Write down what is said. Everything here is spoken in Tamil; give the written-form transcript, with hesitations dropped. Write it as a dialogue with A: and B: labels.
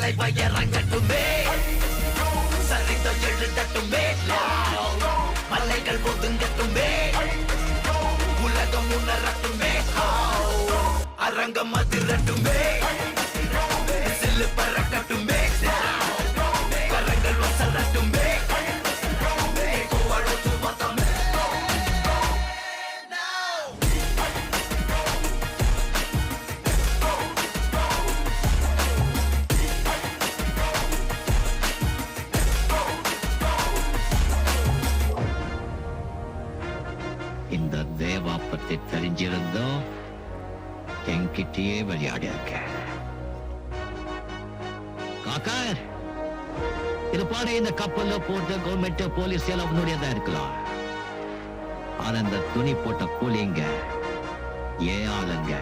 A: தலைவ இறங்கட்டுமே சரிதம் எழுதட்டுமே மலைகள் ஒதுங்கட்டுமே உலகம் உணரட்டுமே அரங்கம் அதிரட்டுமே சில்லு பறக்கட்டுமே கரங்கள் வசரட்டுமே இந்த தேவா பத்தி தெரிஞ்சிருந்தோம் என்கிட்டயே விளையாடி இருக்க காக்கா இது பாட இந்த கப்பல்ல போட்ட கவர்மெண்ட் போலீஸ் எல்லாம் உன்னுடையதான் இருக்கலாம் ஆனா இந்த துணி போட்ட கூலிங்க ஏன் ஆளுங்க